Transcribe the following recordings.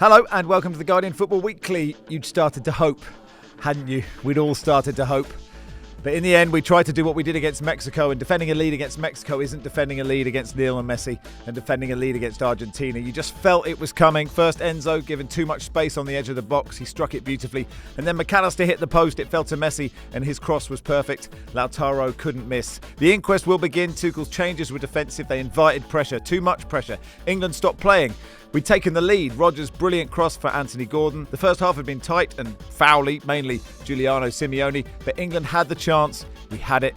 Hello and welcome to the Guardian Football Weekly. You'd started to hope, hadn't you? We'd all started to hope. But in the end, we tried to do what we did against Mexico, and defending a lead against Mexico isn't defending a lead against Lionel Messi and defending a lead against Argentina. You just felt it was coming. First, Enzo, given too much space on the edge of the box. He struck it beautifully. And then McAllister hit the post. It fell to Messi, and his cross was perfect. Lautaro couldn't miss. The inquest will begin. Tuchel's changes were defensive. They invited pressure, too much pressure. England stopped playing. We'd taken the lead. Rodgers' brilliant cross for Anthony Gordon. The first half had been tight and foully, mainly Giuliano Simeone, but England had the chance. We had it,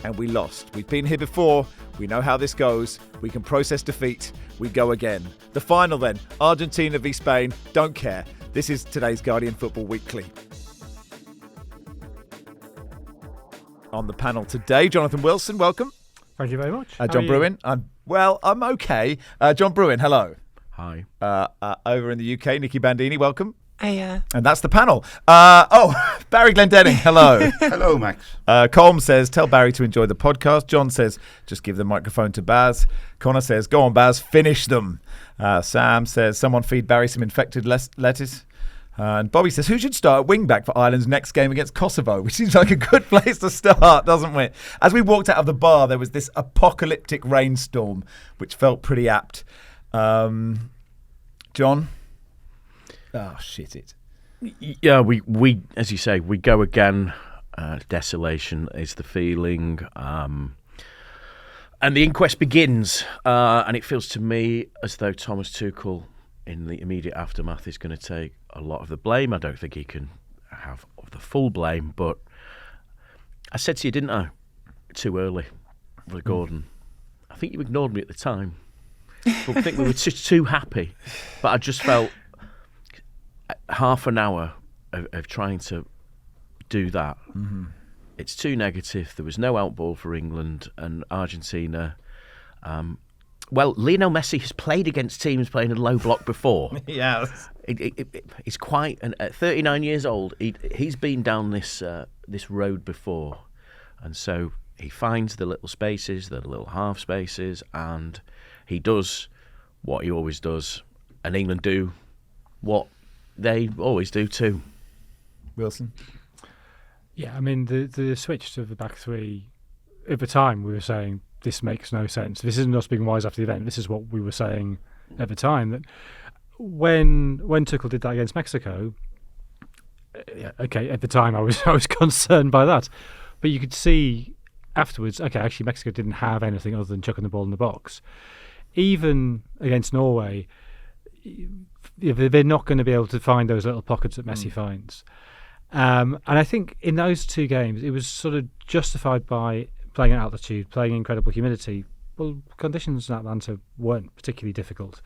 and we lost. We've been here before. We know how this goes. We can process defeat. We go again. The final then, Argentina v Spain. Don't care. This is today's Guardian Football Weekly. On the panel today, Jonathan Wilson, welcome. Thank you very much. John Brewin. I'm okay. John Brewin, hello. Hi. Over in the UK, Nicky Bandini, welcome. Hiya. And that's the panel. Barry Glendenning, hello. Hello, Max. Colm says, tell Barry to enjoy the podcast. John says, just give the microphone to Baz. Connor says, go on, Baz, finish them. Sam says, someone feed Barry some infected lettuce. And Bobby says, who should start at wing-back for Ireland's next game against Kosovo? Which seems like a good place to start, doesn't it? As we walked out of the bar, there was this apocalyptic rainstorm, which felt pretty apt. John? Oh, shit it. Yeah, we as you say, we go again. Desolation is the feeling. And the inquest begins. And it feels to me as though Thomas Tuchel, in the immediate aftermath, is going to take a lot of the blame. I don't think he can have the full blame, but I said to you, didn't I, too early with Gordon. I think you ignored me at the time. I think we were just too happy. But I just felt half an hour of trying to do that. Mm-hmm. It's too negative. There was no outball for England and Argentina. Lionel Messi has played against teams playing in low block before. Yes. He's quite, and at 39 years old, he's been down this road before. And so he finds the little spaces, the little half spaces, and he does what he always does, and England do what they always do too. Wilson? Yeah, I mean, the switch to the back three, at the time we were saying, this makes no sense. This isn't us being wise after the event. This is what we were saying at the time. That when Tuchel did that against Mexico, okay, at the time I was concerned by that. But you could see afterwards, okay, actually Mexico didn't have anything other than chucking the ball in the box. Even against Norway, they're not going to be able to find those little pockets that Messi finds. And I think in those two games, it was sort of justified by playing at altitude, playing incredible humidity. Well, conditions in Atlanta weren't particularly difficult.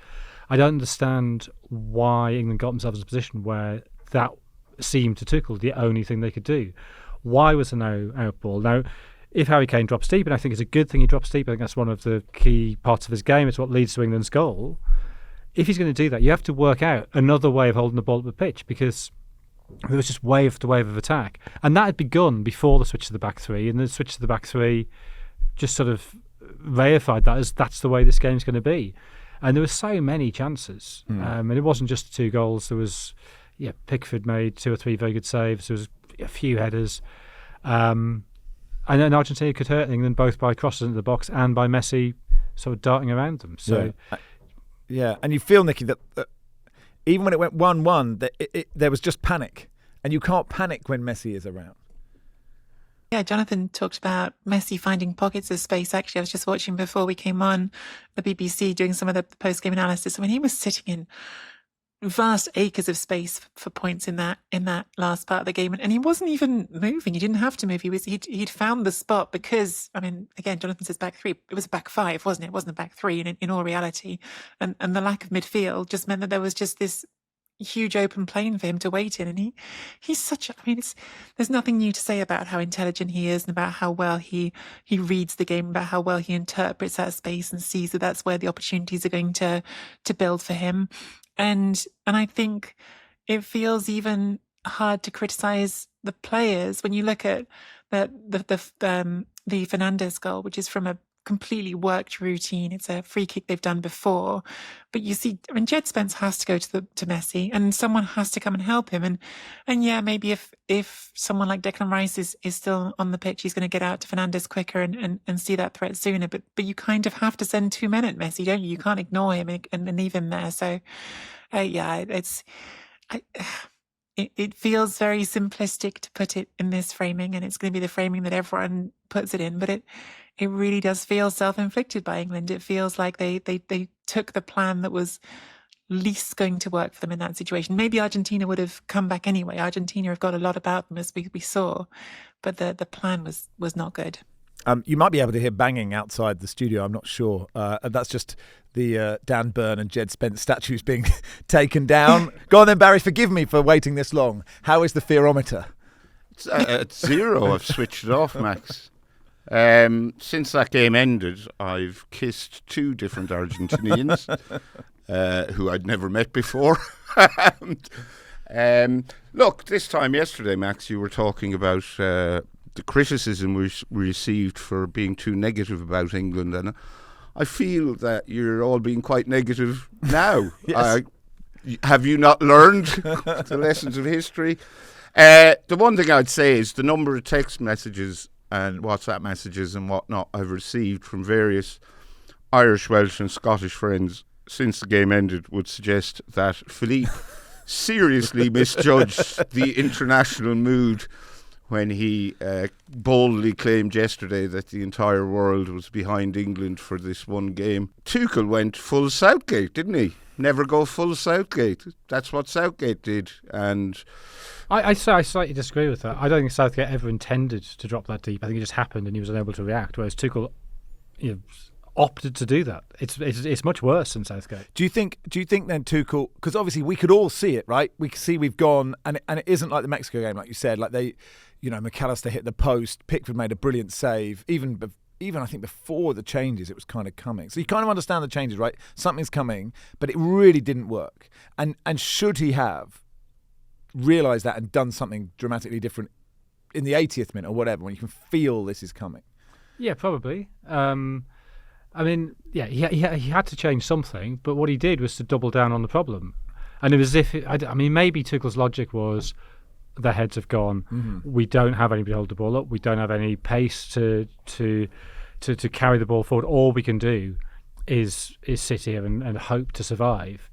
I don't understand why England got themselves in a position where that seemed to Tuchel the only thing they could do. Why was there no outball? Now, if Harry Kane drops deep, and I think it's a good thing he drops deep, I think that's one of the key parts of his game. It's what leads to England's goal. If he's going to do that, you have to work out another way of holding the ball at the pitch, because there was just wave after wave of attack. And that had begun before the switch to the back three, and the switch to the back three just sort of reified that as that's the way this game's going to be. And there were so many chances. And it wasn't just the two goals. There was, Pickford made 2 or 3 very good saves. There was a few headers. And then Argentina could hurt England both by crosses into the box and by Messi sort of darting around them. So, yeah. And you feel, Nicky, that even when it went 1-1, there was just panic. And you can't panic when Messi is around. Yeah, Jonathan talked about Messi finding pockets of space. Actually, I was just watching before we came on the BBC doing some of the post-game analysis. I mean, he was sitting in vast acres of space for points in that last part of the game, and he wasn't even moving. He didn't have to move. He'd found the spot because, I mean, again, Jonathan says back three. It was a back five, wasn't it? It wasn't a back three in all reality, and the lack of midfield just meant that there was just this huge open plane for him to wait in. And he's such a, I mean, there's nothing new to say about how intelligent he is and about how well he reads the game, about how well he interprets that space and sees that that's where the opportunities are going to build for him. And I think it feels even hard to criticize the players when you look at the Fernandes goal, which is from completely worked routine. It's a free kick they've done before. But you see, I mean, Jed Spence has to go to Messi, and someone has to come and help him. And yeah, maybe if someone like Declan Rice is still on the pitch, he's going to get out to Fernandes quicker and see that threat sooner. But you kind of have to send 2 men at Messi, don't you? You can't ignore him and leave him there. So yeah, it feels very simplistic to put it in this framing, and it's going to be the framing that everyone puts it in. But it really does feel self-inflicted by England. It feels like they took the plan that was least going to work for them in that situation. Maybe Argentina would have come back anyway. Argentina have got a lot about them, as we saw, but the plan was not good. You might be able to hear banging outside the studio. I'm not sure. That's just the Dan Burn and Jed Spence statues being taken down. Go on then, Barry. Forgive me for waiting this long. How is the fearometer? It's at 0. I've switched it off, Max. Since that game ended, I've kissed 2 different Argentinians who I'd never met before. Look, this time yesterday, Max, you were talking about the criticism we received for being too negative about England, and I feel that you're all being quite negative now. Yes. Have you not learned the lessons of history? The one thing I'd say is the number of text messages and WhatsApp messages and whatnot I've received from various Irish, Welsh and Scottish friends since the game ended would suggest that Philippe seriously misjudged the international mood when he boldly claimed yesterday that the entire world was behind England for this one game. Tuchel went full Southgate, didn't he? Never go full Southgate. That's what Southgate did. And I slightly disagree with that. I don't think Southgate ever intended to drop that deep. I think it just happened and he was unable to react, whereas Tuchel opted to do that. It's much worse than Southgate. Do you think then Tuchel, because obviously we could all see it, right? We could see we've gone, and it isn't like the Mexico game, like you said. Like McAllister hit the post, Pickford made a brilliant save. Even I think before the changes, it was kind of coming. So you kind of understand the changes, right? Something's coming, but it really didn't work. And should he have realised that and done something dramatically different in the 80th minute or whatever, when you can feel this is coming? Yeah, probably. I mean, yeah, he had to change something, but what he did was to double down on the problem. And it was as if, maybe Tuchel's logic was, their heads have gone. Mm-hmm. We don't have anybody to hold the ball up. We don't have any pace to carry the ball forward. All we can do is sit here and hope to survive.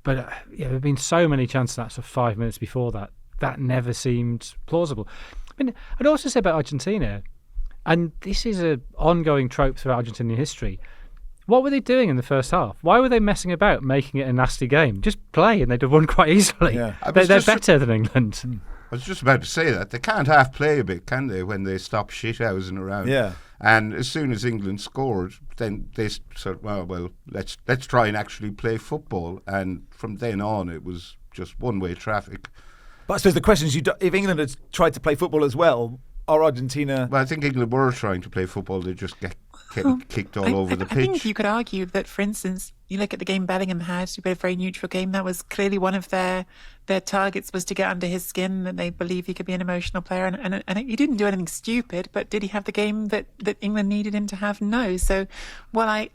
But there have been so many chances that for 5 minutes before that never seemed plausible. I mean, I'd also say about Argentina, and this is an ongoing trope throughout Argentinian history. What were they doing in the first half? Why were they messing about, making it a nasty game? Just play and they'd have won quite easily. Yeah. They're better than England. I was just about to say that. They can't half play a bit, can they, when they stop shithousing around? Yeah. And as soon as England scored, then they said, well, let's try and actually play football. And from then on, it was just one-way traffic. But I suppose the question is, if England had tried to play football as well, are Argentina... Well, I think England were trying to play football. They just get kicked all over the pitch. I think you could argue that, for instance, you look at the game Bellingham had, a very neutral game. That was clearly one of their targets, was to get under his skin, that they believe he could be an emotional player. And he didn't do anything stupid, but did he have the game that England needed him to have? No. So, well, I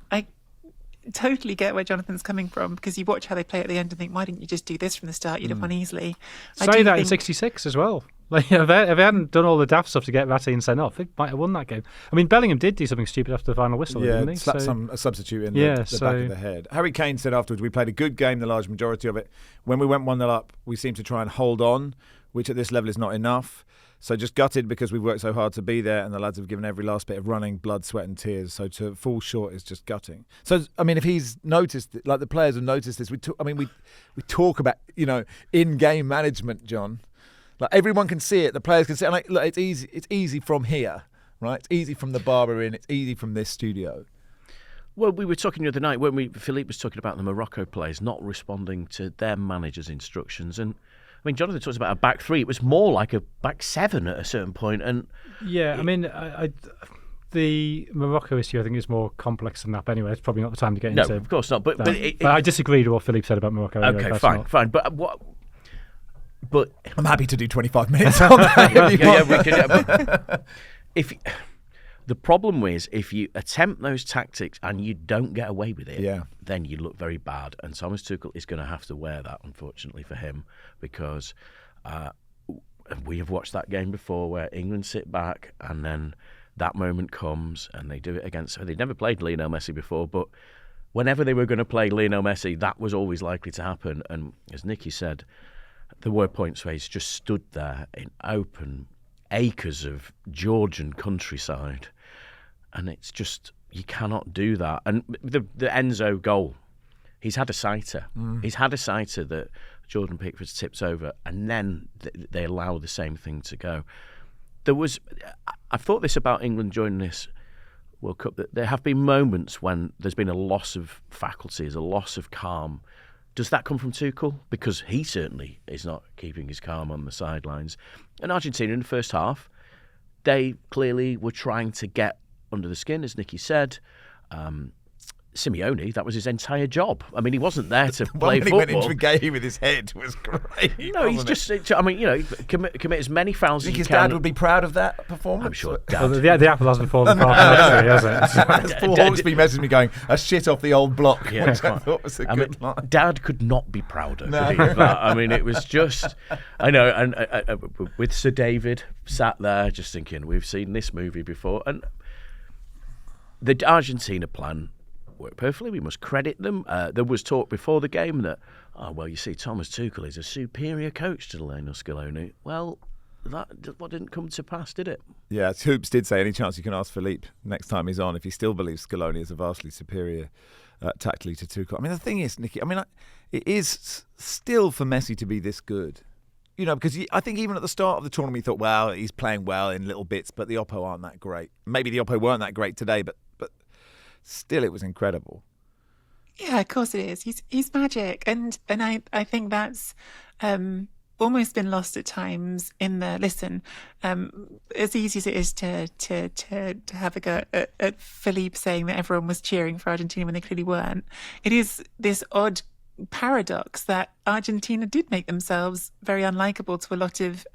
totally get where Jonathan's coming from, because you watch how they play at the end and think, why didn't you just do this from the start? You'd have won easily. In 66 as well. Like, if they hadn't done all the daft stuff to get Ratin sent off, they might have won that game. I mean, Bellingham did do something stupid after the final whistle, didn't he? Slapped a substitute in the back of the head. Harry Kane said afterwards, we played a good game, the large majority of it. When we went 1-0 up, we seemed to try and hold on, which at this level is not enough. So just gutted because we've worked so hard to be there, and the lads have given every last bit of running, blood, sweat and tears. So to fall short is just gutting. So, I mean, if he's noticed, like the players have noticed this, we talk about, in-game management, John. Like, everyone can see it, the players can see it. And it's easy. It's easy from here, right? It's easy from the barber in. It's easy from this studio. Well, we were talking the other night when Philippe was talking about the Morocco players not responding to their manager's instructions, and I mean, Jonathan talks about a back three. It was more like a back seven at a certain point. And yeah, I mean, the Morocco issue, I think, is more complex than that. But anyway, it's probably not the time to get into. No, of course not. But I disagree to what Philippe said about Morocco. Okay, anyway, fine. But what? But I'm happy to do 25 minutes on that. We could. The problem is if you attempt those tactics and you don't get away with it, then you look very bad. And Thomas Tuchel is going to have to wear that, unfortunately for him, because we have watched that game before where England sit back and then that moment comes and they do it against... They'd never played Lionel Messi before, but whenever they were going to play Lionel Messi, that was always likely to happen. And as Nicky said, there were points where he's just stood there in open acres of Georgian countryside, and it's just, you cannot do that. And the Enzo goal, he's had a sighter. He's had a sighter that Jordan Pickford tips over, and then they allow the same thing to go. I thought this about England joining this World Cup, that there have been moments when there's been a loss of faculties, a loss of calm. Does that come from Tuchel? Because he certainly is not keeping his calm on the sidelines. And Argentina in the first half, they clearly were trying to get under the skin, as Nicky said. Simeone, that was his entire job. I mean, he wasn't there to play football. When he went into the game with his head was great. No, he's just, I mean, commit as many fouls as you can. His dad would be proud of that performance. I'm sure Well, the apple hasn't fallen far from the tree, has it? Paul Hawksby messaged me going, a shit off the old block, Yeah, which I thought was a good line. Dad could not be prouder of that. I mean, it was just, I know, and with Sir David sat there just thinking, we've seen this movie before. And the Argentina plan worked perfectly. We must credit them. There was talk before the game that, you see, Thomas Tuchel is a superior coach to Lionel Scaloni. Well, that didn't come to pass, did it? Yeah, Hoops did say, any chance you can ask Philippe next time he's on if he still believes Scaloni is a vastly superior tactically to Tuchel. I mean, the thing is, Nicky, it is still for Messi to be this good. Because I think even at the start of the tournament, he thought, well, he's playing well in little bits, but the Oppo aren't that great. Maybe the Oppo weren't that great today, but still, it was incredible. Yeah, of course it is. He's magic, and I think that's almost been lost at times in the listen. As easy as it is to have a go at Philippe saying that everyone was cheering for Argentina when they clearly weren't, it is this odd paradox that Argentina did make themselves very unlikable to a lot of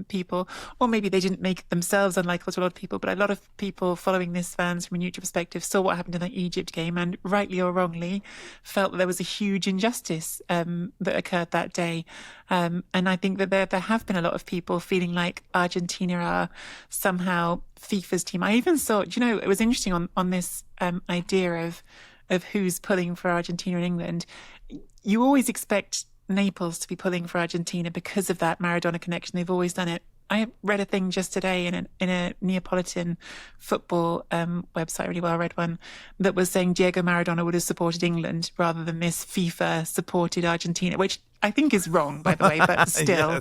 people, or maybe they didn't make themselves unlikable to a lot of people, but a lot of people following this, fans from a neutral perspective, saw what happened in that Egypt game and rightly or wrongly felt that there was a huge injustice that occurred that day, and I think that there have been a lot of people feeling like Argentina are somehow FIFA's team. I even saw, it was interesting on this idea of who's pulling for Argentina and England. You always expect Naples to be pulling for Argentina because of that Maradona connection. They've always done it. I read a thing just today in a Neapolitan football website, really well read one, that was saying Diego Maradona would have supported England rather than this FIFA supported Argentina, which I think is wrong, by the way, but still.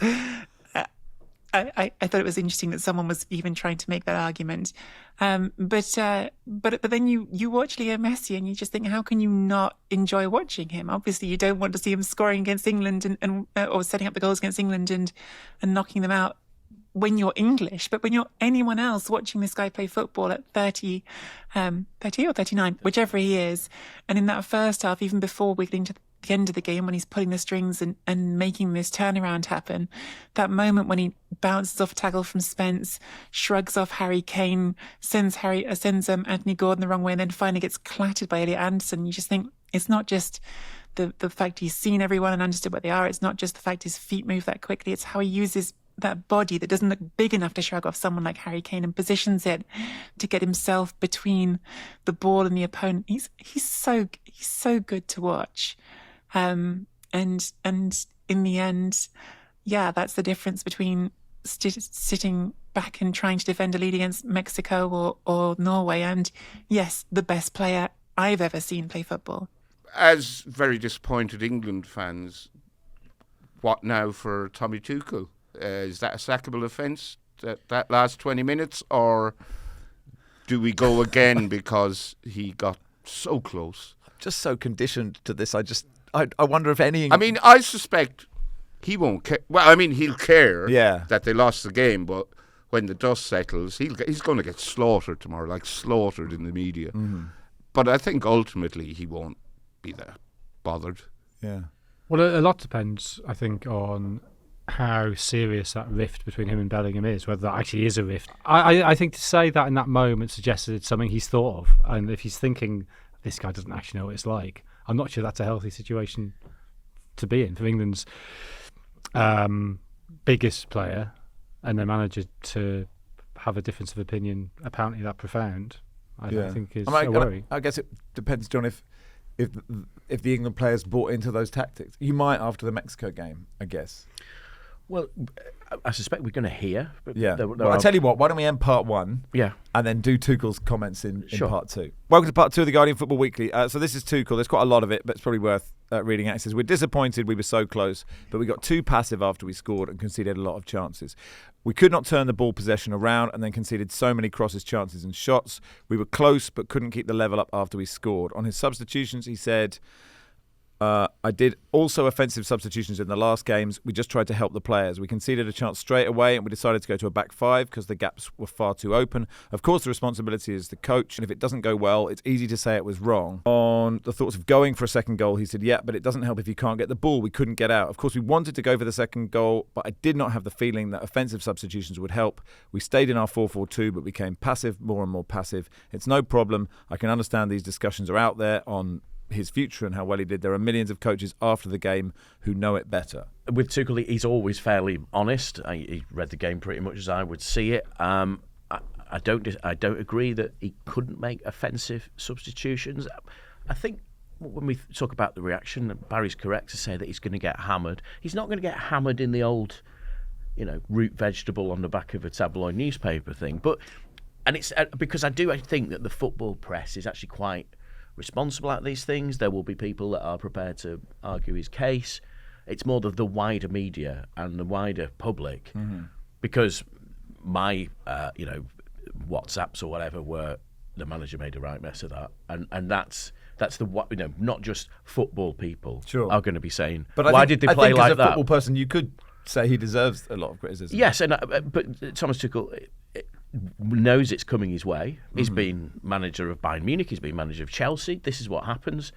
I thought it was interesting that someone was even trying to make that argument. But then you watch Leo Messi and you just think, how can you not enjoy watching him? Obviously, you don't want to see him scoring against England and or setting up the goals against England and knocking them out when you're English. But when you're anyone else watching this guy play football at 30 or 39, whichever he is, and in that first half, even before we get into the end of the game, when he's pulling the strings and making this turnaround happen, that moment when he bounces off a tackle from Spence, shrugs off Harry Kane, sends Anthony Gordon the wrong way, and then finally gets clattered by Elliot Anderson. You just think, it's not just the fact he's seen everyone and understood what they are. It's not just the fact his feet move that quickly. It's how he uses that body that doesn't look big enough to shrug off someone like Harry Kane and positions it to get himself between the ball and the opponent. He's so good to watch. And in the end, that's the difference between sitting back and trying to defend a lead against Mexico or Norway, and yes, the best player I've ever seen play football. As very disappointed England fans, what now for Tommy Tuchel? Is that a sackable offence, that last 20 minutes, or do we go again because he got so close? I'm just so conditioned to this. I wonder if any... I mean, I suspect he won't care. Well, I mean, he'll care that they lost the game, but when the dust settles, he's going to get slaughtered tomorrow, like slaughtered in the media. Mm-hmm. But I think ultimately he won't be that bothered. Yeah. Well, a lot depends, I think, on how serious that rift between him and Bellingham is, whether that actually is a rift. I think to say that in that moment suggested it's something he's thought of, and if he's thinking this guy doesn't actually know what it's like, I'm not sure that's a healthy situation to be in for England's biggest player and their manager to have a difference of opinion apparently that profound. I think is a worry. I guess it depends, John, if the England players bought into those tactics. You might after the Mexico game, I guess. Well, I suspect we're going to hear. Yeah. Well, I tell you what, why don't we end part one? Yeah. And then do Tuchel's comments in part two. Welcome to part two of the Guardian Football Weekly. So this is Tuchel. There's quite a lot of it, but it's probably worth reading out. It says, we're disappointed we were so close, but we got too passive after we scored and conceded a lot of chances. We could not turn the ball possession around and then conceded so many crosses, chances and shots. We were close but couldn't keep the level up after we scored. On his substitutions, he said, I did also offensive substitutions in the last games. We just tried to help the players. We conceded a chance straight away and we decided to go to a back five because the gaps were far too open. Of course, the responsibility is the coach, and if it doesn't go well, it's easy to say it was wrong. On the thoughts of going for a second goal, he said, yeah, but it doesn't help if you can't get the ball. We couldn't get out. Of course, we wanted to go for the second goal, but I did not have the feeling that offensive substitutions would help. We stayed in our 4-4-2, but became passive, more and more passive. It's no problem. I can understand these discussions are out there on his future and how well he did. There are millions of coaches after the game who know it better. With Tuchel, he's always fairly honest. He read the game pretty much as I would see it. I don't agree that he couldn't make offensive substitutions. I think when we talk about the reaction, Barry's correct to say that he's going to get hammered. He's not going to get hammered in the old, root vegetable on the back of a tabloid newspaper thing. And it's because I think that the football press is actually quite responsible at these things. There will be people that are prepared to argue his case. It's more the wider media and the wider public, because my WhatsApps or whatever were the manager made a right mess of that, and that's the not just football people are going to be saying, but why did they play like as a that? Football person, you could say he deserves a lot of criticism. Yes, but Thomas Tuchel knows it's coming his way. He's been manager of Bayern Munich. He's been manager of Chelsea. This is what happens.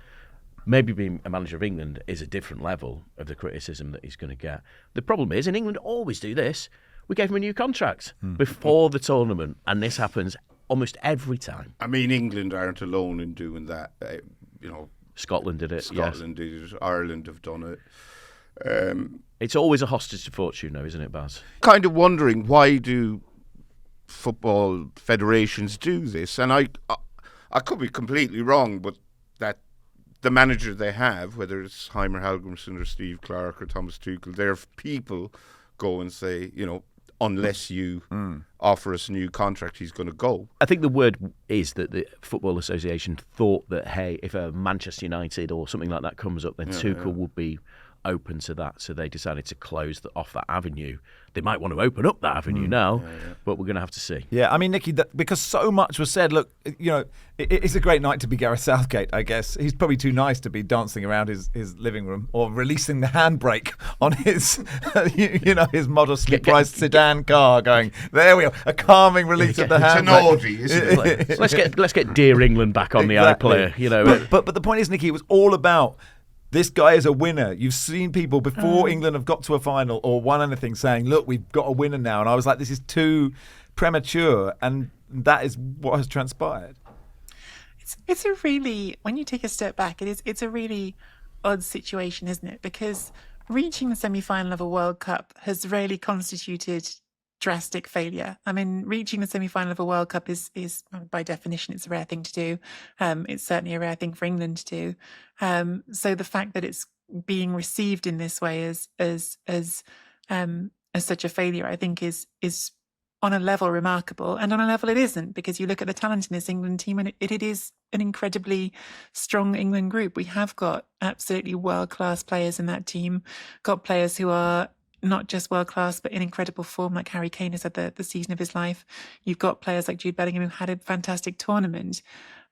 Maybe being a manager of England is a different level of the criticism that he's going to get. The problem is, in England always do this. We gave him a new contract before the tournament, and this happens almost every time. I mean, England aren't alone in doing that. Scotland did it. Scotland did it. Ireland have done it. It's always a hostage to fortune, though, isn't it, Baz? Kind of wondering, why do football federations do this? And I could be completely wrong, but that the manager they have, whether it's Heimer Hallgrimsson or Steve Clarke or Thomas Tuchel, their people go and say, unless you offer us a new contract, he's going to go. I think the word is that the Football Association thought that, hey, if a Manchester United or something like that comes up, then Tuchel would be open to that, so they decided to close off that avenue. They might want to open up that avenue now, but we're going to have to see. Yeah, I mean, Nicky, because so much was said, look, it's a great night to be Gareth Southgate, I guess. He's probably too nice to be dancing around his living room or releasing the handbrake on his, his modestly priced sedan car, going, there we are, a calming release of the handbrake. It's an Audi, isn't it? Let's get Dear England back on the iPlayer. But the point is, Nicky, it was all about, this guy is a winner. You've seen people before England have got to a final or won anything saying, look, we've got a winner now. And I was like, this is too premature. And that is what has transpired. It's a really, when you take a step back, it's a really odd situation, isn't it? Because reaching the semi-final of a World Cup has rarely constituted drastic failure. I mean, reaching the semi-final of a World Cup is by definition, it's a rare thing to do. It's certainly a rare thing for England to do. So the fact that it's being received in this way as such a failure, I think is on a level remarkable, and on a level it isn't, because you look at the talent in this England team, and it is an incredibly strong England group. We have got absolutely world-class players in that team, got players who are not just world-class, but in incredible form, like Harry Kane has had the season of his life. You've got players like Jude Bellingham who had a fantastic tournament.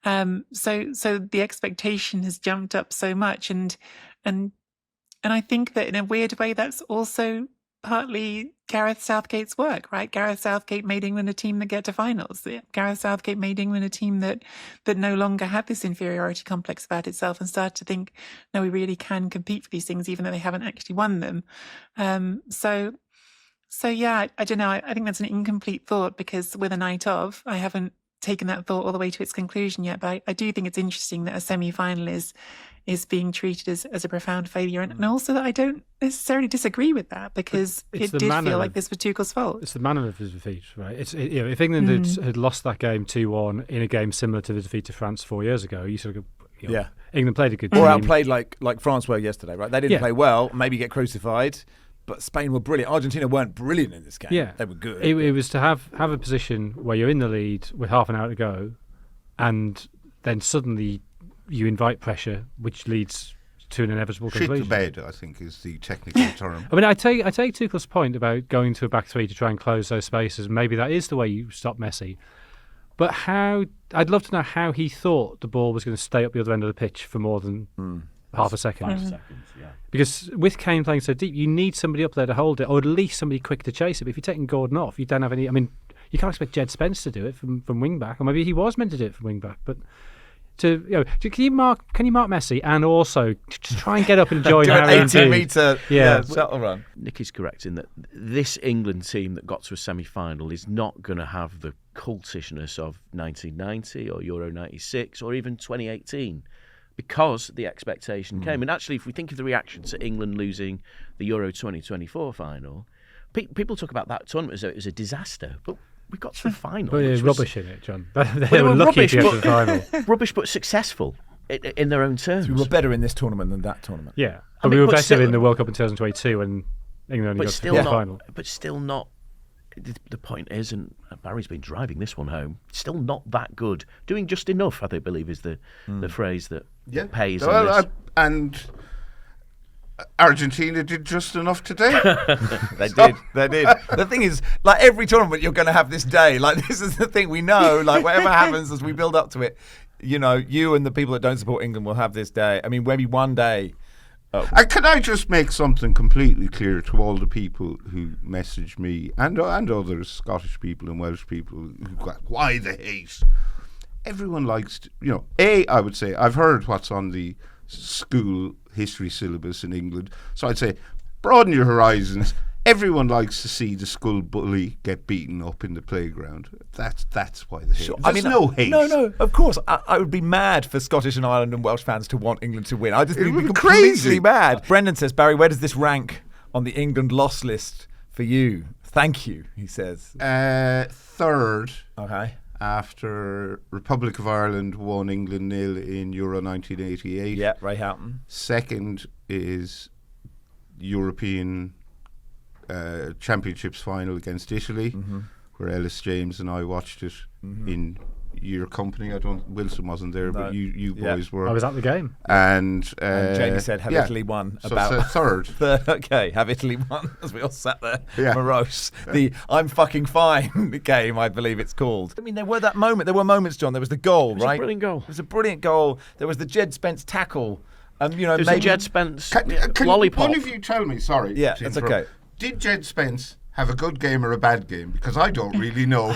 So the expectation has jumped up so much, and I think that in a weird way, that's also partly Gareth Southgate's work, right? Gareth Southgate made England a team that get to finals. Gareth Southgate made England a team that no longer had this inferiority complex about itself and started to think, no, we really can compete for these things, even though they haven't actually won them. So yeah, I don't know. I think that's an incomplete thought because with a night of, I haven't taken that thought all the way to its conclusion yet. But I do think it's interesting that a semi-final is being treated as a profound failure, and also that I don't necessarily disagree with that because it did feel like this was Tuchel's fault. It's the manner of his defeat, right? If England had lost that game 2-1 in a game similar to the defeat to France 4 years ago, you sort of England played a good team. Or outplayed like France were yesterday, right? They didn't play well, maybe get crucified. But Spain were brilliant. Argentina weren't brilliant in this game. Yeah. They were good. It was to have a position where you're in the lead with half an hour to go, and then suddenly you invite pressure, which leads to an inevitable conclusion. Shit the bed, I think, is the technical term. I mean, I take Tuchel's point about going to a back three to try and close those spaces. Maybe that is the way you stop Messi. But I'd love to know how he thought the ball was going to stay up the other end of the pitch for more than half a second. 5 seconds, yeah. Because with Kane playing so deep, you need somebody up there to hold it, or at least somebody quick to chase it. But if you're taking Gordon off, you don't have any. I mean, you can't expect Jed Spence to do it from wing back, or maybe he was meant to do it from wing back. But can you mark Messi and also just try and get up and join an Harry 80-metre shuttle run? Nicky's correct in that this England team that got to a semi-final is not going to have the cultishness of 1990 or Euro 96 or even 2018. Because the expectation came. And actually, if we think of the reaction to England losing the Euro 2024 final, people talk about that tournament as a disaster. But we got to the final. But there's rubbish in it, John. They were lucky to get to the final. Rubbish, but successful in their own terms. So we were better in this tournament than that tournament. Yeah. But we were better in the World Cup in 2022 when England only got to the final. But still not. The point is, and Barry's been driving this one home, still not that good. Doing just enough, I believe, is the phrase that pays. And Argentina did just enough today. They did. The thing is, like every tournament, you're going to have this day. Like this is the thing we know. Like whatever happens as we build up to it, you know, you and the people that don't support England will have this day. I mean, maybe one day. Can I just make something completely clear to all the people who message me and others, Scottish people and Welsh people, who go, why the hate? Everyone likes to, I would say, I've heard what's on the school history syllabus in England, so I'd say, broaden your horizons. Everyone likes to see the school bully get beaten up in the playground. That's why the hate. Sure. There's no hate. No, of course. I would be mad for Scottish and Ireland and Welsh fans to want England to win. I'd just be completely crazy. mad. Brendan says, Barry, where does this rank on the England loss list for you? Thank you, he says. Third. Okay. After Republic of Ireland won England 0 in Euro 1988. Yeah, Ray Houghton. Second is European Championships final against Italy, where Ellis James and I watched it in your company. Wilson wasn't there, but you boys were. I was at the game. And Jamie said, have Italy won? So third. Okay, have Italy won? As we all sat there, morose. The I'm fucking fine game, I believe it's called. I mean, there were moments, John. There was the goal, right? A brilliant goal. It was a brilliant goal. There was the Jed Spence tackle. There's a Jed Spence can lollipop. One of you tell me, sorry. Yeah, that's okay. Did Jed Spence have a good game or a bad game? Because I don't really know.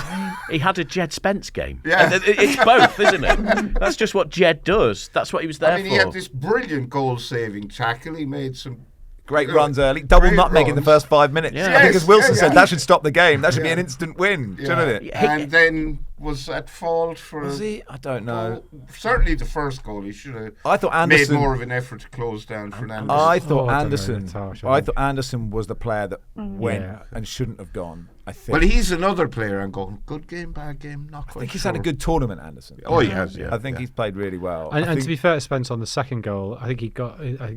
He had a Jed Spence game. Yeah. And it's both, isn't it? That's just what Jed does. That's what he was there for. He had this brilliant goal-saving tackle. He made some great runs early. Double nutmeg in the first 5 minutes. Yeah. I think as Wilson said, that should stop the game. That should be an instant win, shouldn't it? And then was at fault for... Was he? I don't know. Certainly the first goal. He should have made more of an effort to close down Fernandes. I thought Anderson was the player that went and shouldn't have gone, I think. Well, he's another player. I'm going, good game, bad game, not quite I think he's had a good tournament, Anderson. Oh, he has, yeah. I think he's played really well. And to be fair to Spence on the second goal, I think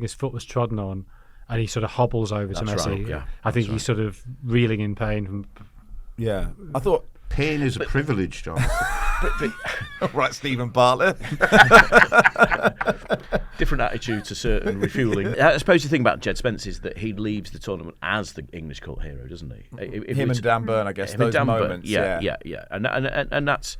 his foot was trodden on and he sort of hobbles over to Messi. Right, yeah. I think he's sort of reeling in pain. Yeah. I thought... Pain is a privilege, John. Right, Stephen Bartlett. Different attitude to certain refuelling. I suppose the thing about Jed Spence is that he leaves the tournament as the English cult hero, doesn't he? Him and Dan Burn, I guess, those moments. Yeah. And that's...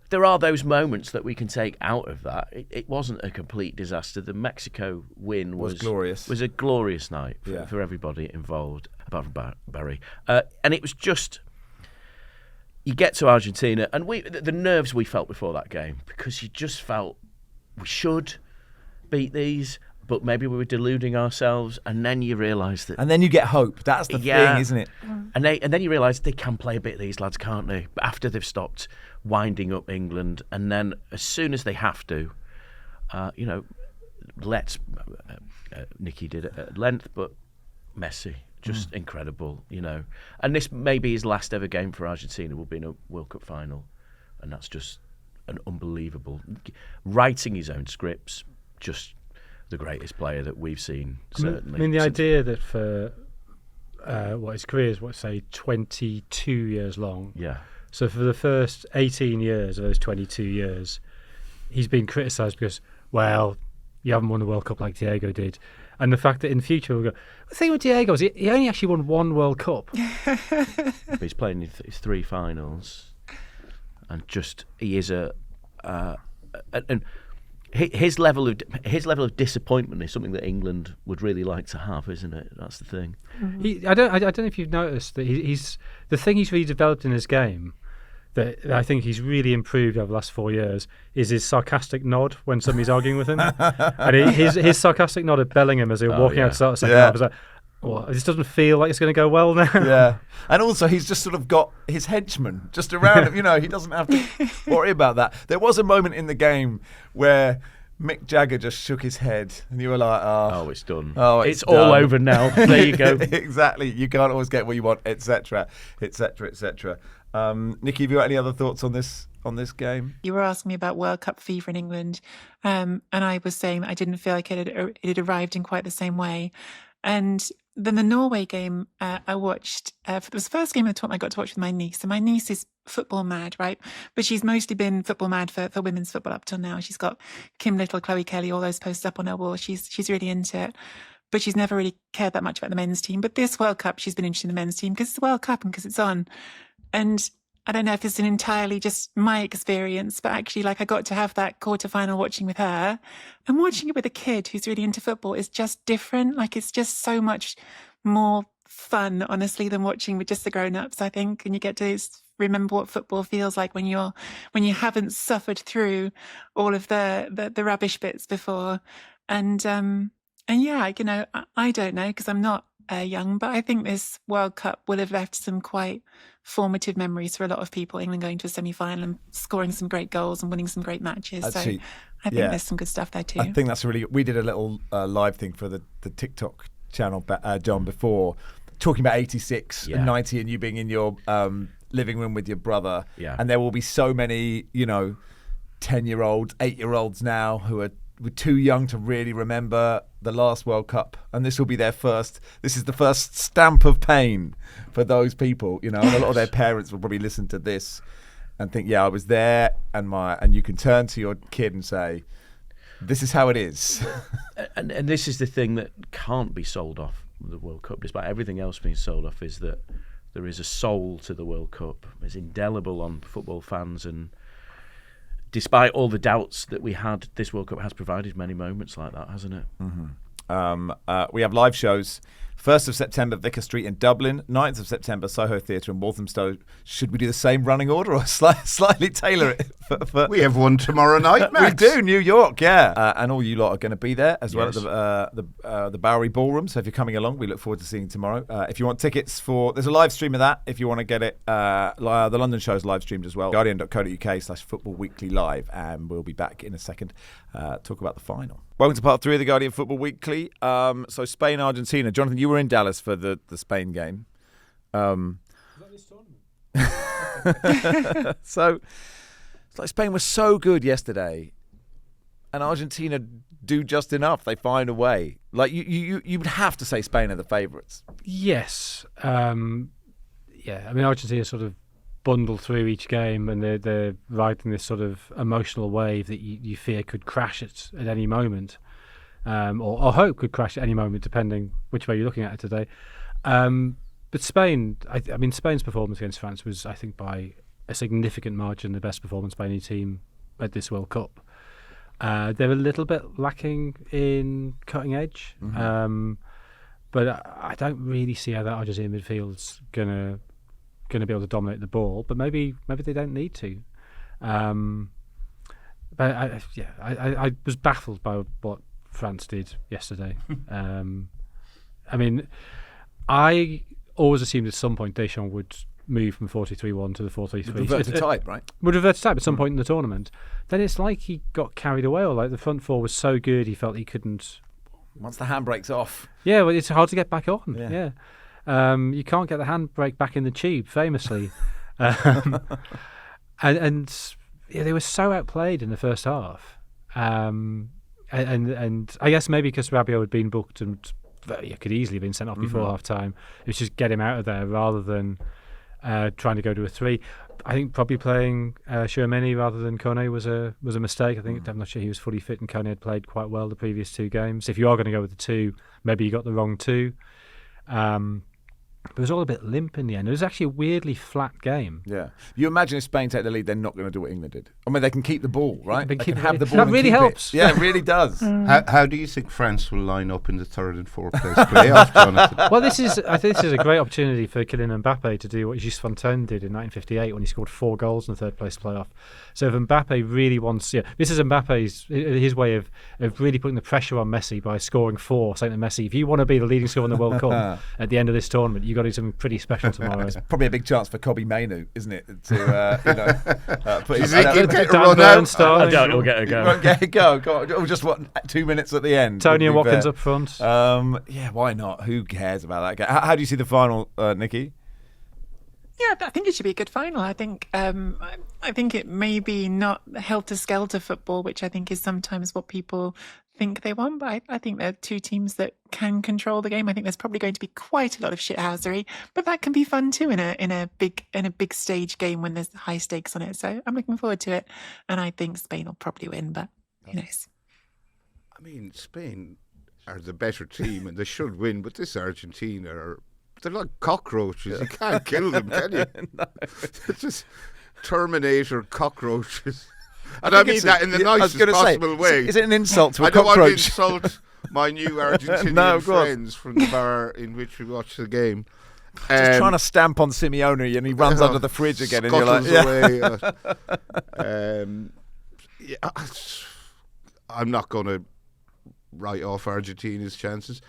there are those moments that we can take out of that. It wasn't a complete disaster. The Mexico win was glorious. Was a glorious night for everybody involved, apart from Barry. And it was just, you get to Argentina, and the nerves we felt before that game, because you just felt we should beat these, but maybe we were deluding ourselves, and then you realise that... And then you get hope. That's the thing, isn't it? And then you realise they can play a bit, these lads, can't they? But after they've stopped winding up England, and then as soon as they have to, Nicky did it at length, but Messi, just incredible, And this may be his last ever game for Argentina, will be in a World Cup final, and that's just an unbelievable... Writing his own scripts, just the greatest player that we've seen, certainly. I mean, the idea that for his career is, 22 years long. Yeah. So for the first 18 years of those 22 years, he's been criticised because, well, you haven't won the World Cup like Diego did. And the fact that in future we'll go, the thing with Diego is he only actually won one World Cup. But he's playing his 3 finals, and just he is and his level of disappointment is something that England would really like to have, isn't it? That's the thing. I don't know if you've noticed that he's the thing he's really developed in his game, that I think he's really improved over the last 4 years, is his sarcastic nod when somebody's arguing with him. And his sarcastic nod at Bellingham as they were walking out to start the second half was like, well, this doesn't feel like it's going to go well now. Yeah. And also he's just sort of got his henchmen just around him. He doesn't have to worry about that. There was a moment in the game where Mick Jagger just shook his head and you were like, oh, it's done. Oh, it's done. all over now. There you go. Exactly. You can't always get what you want, etc., etc., etc. Nicky, have you got any other thoughts on this game? You were asking me about World Cup fever in England, and I was saying that I didn't feel like it had arrived in quite the same way. And then the Norway game I watched, it was the first game I got to watch with my niece. And my niece is football mad, right? But she's mostly been football mad for women's football up till now. She's got Kim Little, Chloe Kelly, all those posts up on her wall. She's really into it. But she's never really cared that much about the men's team. But this World Cup, she's been interested in the men's team because it's the World Cup and because it's on. And I don't know if it's an entirely just my experience, but actually, I got to have that quarterfinal watching with her, and watching it with a kid who's really into football is just different. It's just so much more fun, honestly, than watching with just the grown-ups, I think. And you get to remember what football feels like when you haven't suffered through all of the rubbish bits before. And yeah, I don't know because I'm not young, but I think this World Cup will have left some quite formative memories for a lot of people. England going to a semi-final and scoring some great goals and winning some great matches. Actually, so I think there's some good stuff there too. I think that's we did a little live thing for the TikTok channel, John, before, talking about 86 and 90 and you being in your living room with your brother. Yeah. And there will be so many, 10-year-olds, 8-year-olds now who are too young to really remember the last World Cup, and this will be this is the first stamp of pain for those people, and a lot of their parents will probably listen to this and think, I was there, and you can turn to your kid and say, this is how it is. and this is the thing that can't be sold off the World Cup, despite everything else being sold off, is that there is a soul to the World Cup. It's indelible on football fans, and despite all the doubts that we had, this World Cup has provided many moments like that, hasn't it? Mm-hmm. We have live shows. 1st of September, Vicar Street in Dublin. 9th of September, Soho Theatre in Walthamstow. Should we do the same running order or slightly tailor it? We have one tomorrow night, Max. We do, New York, and all you lot are going to be there as well at the Bowery Ballroom. So if you're coming along, we look forward to seeing you tomorrow. If you want tickets there's a live stream of that. If you want to get it, the London show's live streamed as well. Guardian.co.uk/footballweekly live. And we'll be back in a second. Talk about the final. Welcome to part 3 of the Guardian Football Weekly. So Spain, Argentina. Jonathan, you were in Dallas for the Spain game. Is that this tournament? So it's like Spain was so good yesterday, and Argentina do just enough. They find a way. You would have to say Spain are the favourites. Yes. I mean, Argentina sort of bundle through each game, and they're riding this sort of emotional wave that you fear could crash at any moment, or hope could crash at any moment, depending which way you're looking at it today. But Spain, I mean, Spain's performance against France was, I think, by a significant margin the best performance by any team at this World Cup. They're a little bit lacking in cutting edge, but I don't really see how that Argentina midfield's gonna be able to dominate the ball. But maybe they don't need to. But I was baffled by what France did yesterday. I mean, I always assumed at some point Deschamps would move from 4-2-3-1 to the 4-3-3. Revert to type, right? Would revert to type at some point in the tournament. Then it's like he got carried away, or like the front four was so good he felt he couldn't. Once the handbrake's off. Yeah, well, it's hard to get back on. Yeah. You can't get the handbrake back in the tube, famously. and yeah, they were so outplayed in the first half. And I guess maybe because Rabiot had been booked and could easily have been sent off before half time, it was just get him out of there rather than trying to go to a 3. I think probably playing Tchouaméni rather than Kone was a mistake. I think I'm not sure he was fully fit, and Kone had played quite well the previous 2 games. If you are going to go with the 2, maybe you got the wrong 2. But it was all a bit limp in the end. It was actually a weirdly flat game. Yeah. You imagine if Spain take the lead, they're not going to do what England did. I mean, they can keep the ball, right? They can have the ball. That and really keep helps. It. Yeah, it really does. How do you think France will line up in the 3rd and 4th place playoff, Jonathan? Well, I think this is a great opportunity for Kylian Mbappe to do what Gilles Fontaine did in 1958 when he scored 4 goals in the 3rd place playoff. So if Mbappe really wants, this is Mbappe's his way of really putting the pressure on Messi by scoring 4, saying to Messi, if you want to be the leading scorer in the World Cup at the end of this tournament, you've got to do something pretty special tomorrow. It's probably a big chance for Kobe Mainu, isn't it? To put his get a Dan run Burn out? starting. I doubt he'll get a go. Won't get a go. Or just 2 minutes at the end. Tony and would be Watkins fair. up front. Yeah, why not? Who cares about that game? How do you see the final, Nicky? Yeah, I think it should be a good final. I think it may be not helter-skelter football, which I think is sometimes what people think they want. But I think they're 2 teams that can control the game. I think there's probably going to be quite a lot of shithousery, but that can be fun too in a big stage game when there's high stakes on it. So I'm looking forward to it, and I think Spain will probably win, but who knows? I mean, Spain are the better team and they should win, but this Argentina they're like cockroaches. You can't kill them, can you? No. It's just Terminator cockroaches. And I mean that in the nicest possible way. Is it an insult to a I don't want to cockroach? insult my new Argentinian friends from the bar in which we watched the game. Just trying to stamp on Simeone and he runs under the fridge again and you're like, I'm not going to write off Argentina's chances.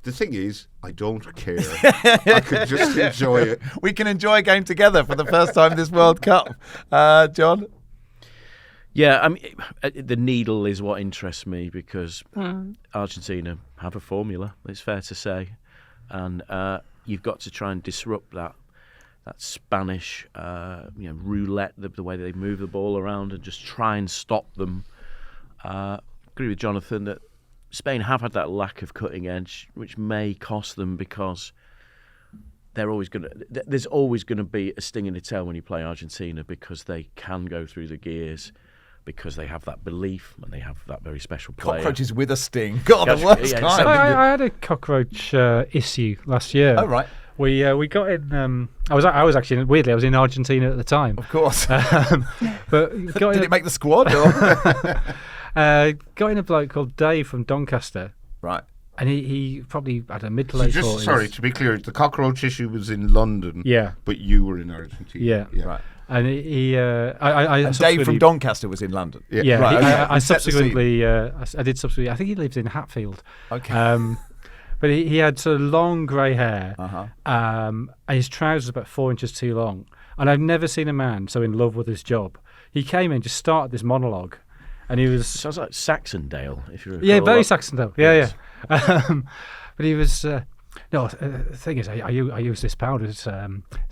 The thing is, I don't care. I could just enjoy it. We can enjoy a game together for the first time this World Cup. John? Yeah, I mean, the needle is what interests me because Argentina have a formula, it's fair to say. And you've got to try and disrupt that Spanish roulette, the way they move the ball around and just try and stop them. Agree with Jonathan that Spain have had that lack of cutting edge, which may cost them because there's always going to be a sting in the tail when you play Argentina because they can go through the gears because they have that belief and they have that very special player. Cockroaches with a sting. God, the worst kind. I had a cockroach issue last year. Oh, right. We got in. I was actually weirdly. I was in Argentina at the time. Of course. But Did it make the squad? Or? Got in a bloke called Dave from Doncaster. Right. And he probably had a mid to late 40s. Sorry, to be clear, the cockroach issue was in London. Yeah. But you were in Argentina. Yeah. Right. And And Dave from Doncaster was in London. Yeah. Right, I subsequently, I did subsequently. I think he lived in Hatfield. Okay. But he had sort of long grey hair, Uh-huh. and his trousers about 4 inches too long. And I've never seen a man so in love with his job. He came in, just started this monologue, and he was Sounds like Saxondale, if you recall. very Saxondale. Yes. Yeah. But he was. The thing is, I use this powder. It's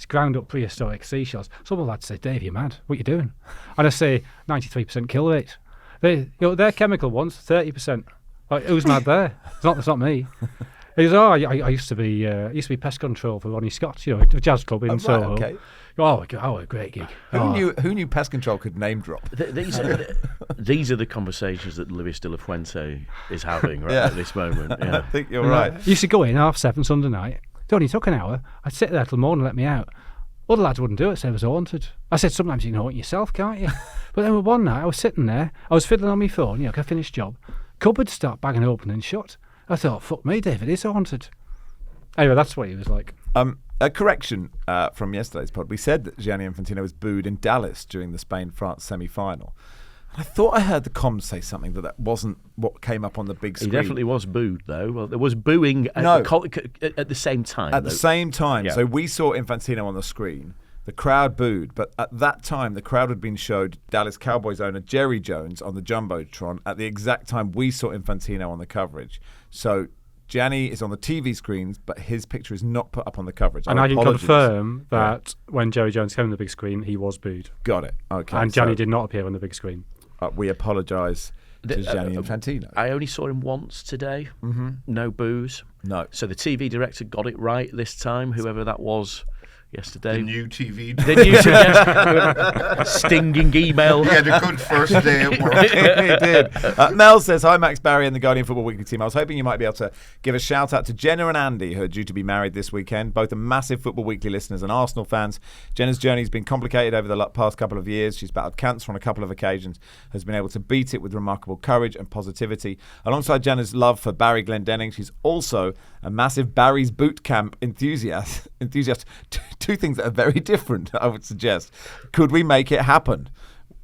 ground up prehistoric seashells. Some of the lads say, "Dave, you're mad. What are you doing?" And I say, 93% kill rate. Their chemical ones 30%. Like, who's mad there? It's not me. He goes, I used to be pest control for Ronnie Scott, a jazz club in Soho. Okay. Oh, a great gig. Who knew pest control could name drop? These are the conversations that Luis de la Fuente is having at this moment. I Yeah. think you're right. Used to go in 7:30 Sunday night. It only took an hour. I'd sit there till morning, let me out. Other lads wouldn't do it, so it was haunted. I said, sometimes you can haunt yourself, can't you? But then one night, I was sitting there, I was fiddling on my phone, you know, 'cause I finished job. Cupboards start bagging open and shut. I thought, fuck me, David, it's haunted. Anyway, that's what he was like. A correction from yesterday's pod. We said that Gianni Infantino was booed in Dallas during the Spain-France semi-final. I thought I heard the comms say something that wasn't what came up on the big screen. He definitely was booed, though. Well, there was booing at the same time. At the same time. Yeah. So we saw Infantino on the screen. The crowd booed. But at that time, the crowd had been showed Dallas Cowboys owner Jerry Jones on the Jumbotron at the exact time we saw Infantino on the coverage. So Gianni is on the TV screens, but his picture is not put up on the coverage. And I can confirm that when Jerry Jones came on the big screen, he was booed. Got it. Okay. And Gianni did not appear on the big screen. We apologise to Gianni Infantino. I only saw him once today. Mm-hmm. No booze. No. So the TV director got it right this time, whoever that was yesterday. The new TV. The new TV. Stinging email. He had a good first day at work. He did. Mel says, hi Max, Barry and the Guardian Football Weekly team. I was hoping you might be able to give a shout out to Jenna and Andy, who are due to be married this weekend. Both are massive Football Weekly listeners and Arsenal fans. Jenna's journey has been complicated over the past couple of years. She's battled cancer on a couple of occasions, has been able to beat it with remarkable courage and positivity. Alongside Jenna's love for Barry Glendenning, she's also a massive Barry's boot camp enthusiast. Two things that are very different, I would suggest. Could we make it happen?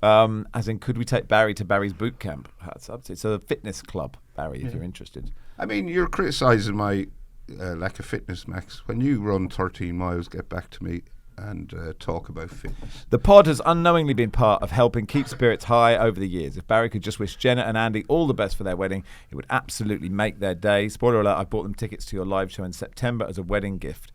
As in, could we take Barry to Barry's boot camp? It's a fitness club, Barry, if you're interested. I mean, you're criticising my lack of fitness, Max. When you run 13 miles, get back to me and talk about fitness. The pod has unknowingly been part of helping keep spirits high over the years. If Barry could just wish Jenna and Andy all the best for their wedding, it would absolutely make their day. Spoiler alert, I bought them tickets to your live show in September as a wedding gift.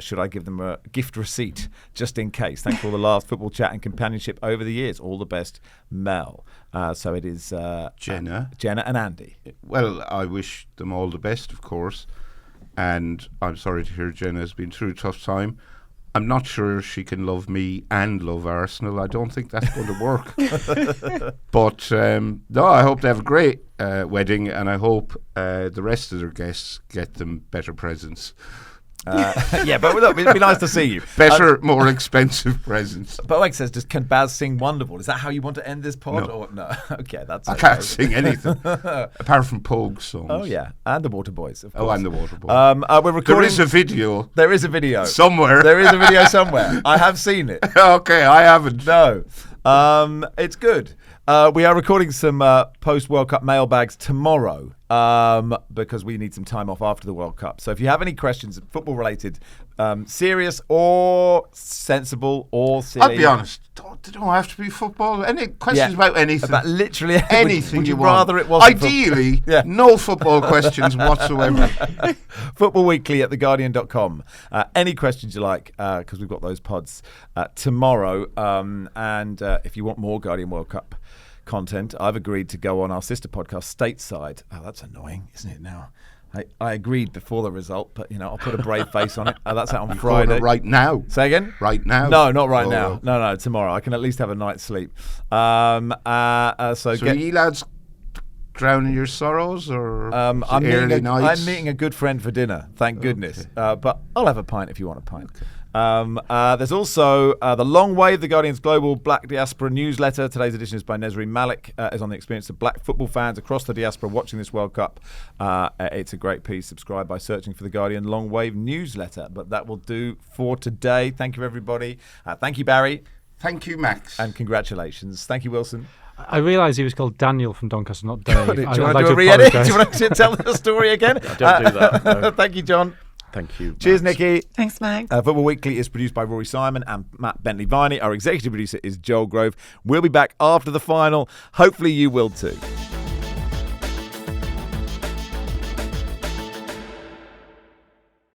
Should I give them a gift receipt just in case? Thanks for all the last football chat and companionship over the years. All the best, Mel. So it is Jenna and Andy. Well, I wish them all the best, of course. And I'm sorry to hear Jenna has been through a tough time. I'm not sure she can love me and love Arsenal. I don't think that's going to work. But no, I hope they have a great wedding, and I hope the rest of their guests get them better presents. Yeah, but look, it'd be nice to see you. Better, more expensive presents. But like says, can Baz sing Wonderful? Is that how you want to end this pod? No. Or no? Okay, that's I okay. can't sing anything apart from Pogue songs. Oh yeah, and the Water Boys, of course. Oh, and the Water Boys. We're recording. There is a video. There is a video Somewhere. There is a video somewhere. I have seen it. Okay, I haven't. No, it's good. We are recording some post-World Cup mailbags tomorrow because we need some time off after the World Cup. So if you have any questions, football-related, serious or sensible or silly. I'll be honest, they don't have to be football. Any questions about anything. About literally anything would you you want. rather it wasn't Ideally, no football questions whatsoever. Football Weekly at theguardian.com. Any questions you like, because we've got those pods tomorrow. And if you want more Guardian World Cup content, I've agreed to go on our sister podcast Stateside. Oh, that's annoying, isn't it now? I agreed before the result, but I'll put a brave face on it. That's out on Friday. Right now. Say again? Right now. No, not right now. No, tomorrow. I can at least have a night's sleep. So you lads drowning your sorrows, or I'm early nights? I'm meeting a good friend for dinner, thank goodness. But I'll have a pint if you want a pint. Okay. There's also The Long Wave, the Guardian's global Black Diaspora newsletter. Today's edition is by Nesri Malik. Is on the experience of black football fans across the diaspora watching this World Cup. It's a great piece. Subscribe by searching for the Guardian Long Wave newsletter. But that will do for today. Thank you, everybody. Thank you, Barry. Thank you, Max. And congratulations. Thank you, Wilson. I realised he was called Daniel from Doncaster, not Dave. Do you want to do a re-edit? Do you want to tell the story again? Don't do that. No. Thank you, John. Thank you. Cheers, Max. Nicky. Thanks, Max. Football Weekly is produced by Rory Simon and Matt Bentley-Viney. Our executive producer is Joel Grove. We'll be back after the final. Hopefully you will too.